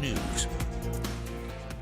News.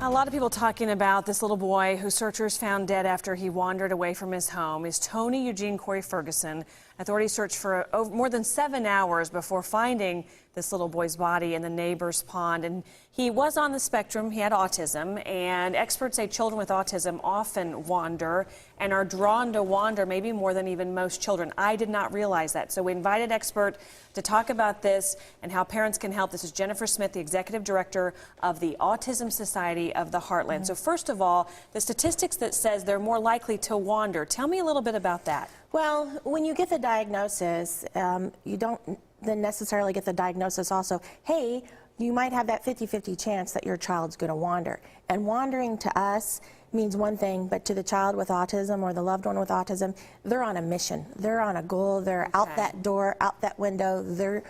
A lot of people talking about this little boy who searchers found dead after he wandered away from his home is Tony Eugene Cory-Ferguson. Authorities searched for more than 7 hours before finding this little boy's body in the neighbor's pond. And he was on the spectrum. He had autism, and experts say children with autism often wander and are drawn to wander maybe more than even most children. I did not realize that. So we invited an expert to talk about this and how parents can help. This is Jennifer Smith, the executive director of the Autism Society of the Heartland. So first of all, the statistics that says they're more likely to wander. Tell me a little bit about that. Well, when you get the diagnosis, you don't then necessarily get the diagnosis also, hey, you might have that 50-50 chance that your child's going to wander. And wandering to us means one thing, but to the child with autism or the loved one with autism, they're on a mission. They're on a goal. They're out that door, out that window. They're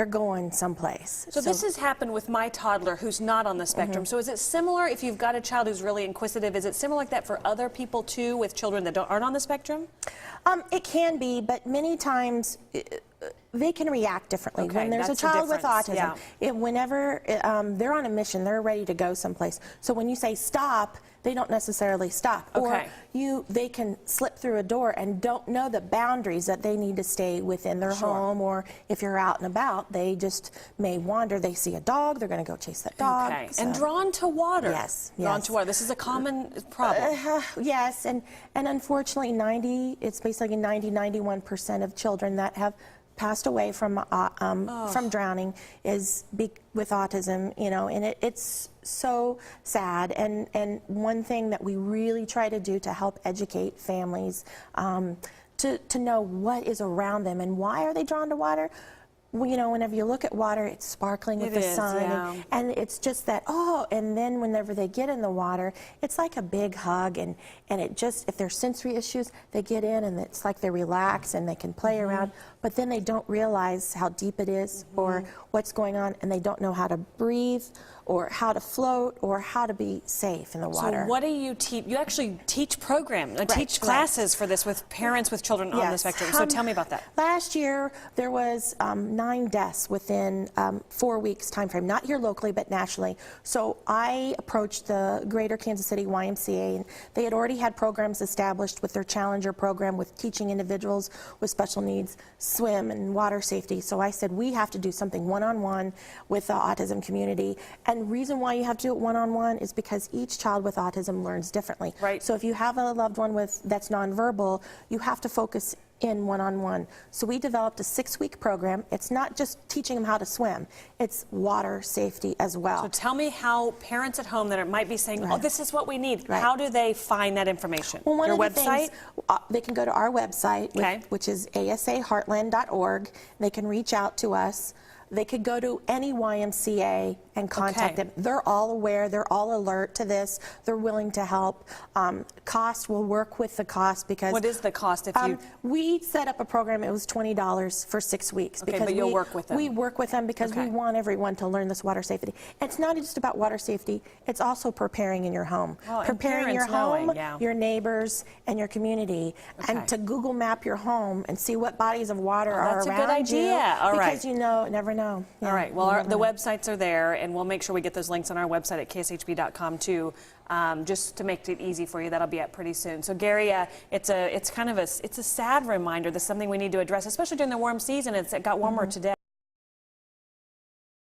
going someplace. So this has happened with my toddler who's not on the spectrum. So is it similar if you've got a child who's really inquisitive? Is it similar like that for other people too with children that aren't on the spectrum? It can be, but many times they can react differently. Okay, when there's a child with autism, whenever they're on a mission, they're ready to go someplace. So when you say stop, they don't necessarily stop. Okay. Or they can slip through a door and don't know the boundaries that they need to stay within their home, or if you're out and about, they just may wander. They see a dog, they're going to go chase that dog. Okay. So. And drawn to water. Yes. Drawn to water. This is a common problem. Yes, and unfortunately, it's basically 91% of children that have passed away from drowning with autism, you know, and it's so sad. And one thing that we really try to do to help educate families to know what is around them and why are they drawn to water. Well, you know, whenever you look at water, it's sparkling with the sun, and it's just that, and then whenever they get in the water, it's like a big hug, and it just, if there's sensory issues, they get in and it's like they relax and they can play around, but then they don't realize how deep it is or what's going on, and they don't know how to breathe or how to float or how to be safe in the water. So what do you teach? You actually teach programs, teach classes for this with parents with children on the spectrum. So tell me about that. Last year, there was 9 deaths within 4 weeks time frame, not here locally, but nationally. So I approached the Greater Kansas City YMCA, and they had already had programs established with their Challenger program with teaching individuals with special needs swim and water safety. So I said, we have to do something one-on-one with the autism community. And the reason why you have to do it one-on-one is because each child with autism learns differently. Right. So if you have a loved one that's nonverbal, you have to focus in one-on-one. So we developed a 6-week program. It's not just teaching them how to swim, it's water safety as well. So tell me how parents at home that might be saying, oh, this is what we need. How do they find that information? Well, Your website? They can go to our website, which is asaheartland.org. They can reach out to us. They could go to any YMCA and contact them. They're all aware. They're all alert to this. They're willing to help. Cost, will work with the cost because... What is the cost if you... We set up a program. It was $20 for 6 weeks. Okay, but you'll work with them. We work with them because we want everyone to learn this water safety. It's not just about water safety. It's also preparing in your home. Preparing your home, your neighbors, and your community. And to Google map your home and see what bodies of water are around you. That's a good idea. All right. Because you never know. All right. Well, the websites are there, and we'll make sure we get those links on our website at kshb.com too, just to make it easy for you. That'll be up pretty soon. So Gary, it's a sad reminder. That's something we need to address, especially during the warm season. It got warmer today.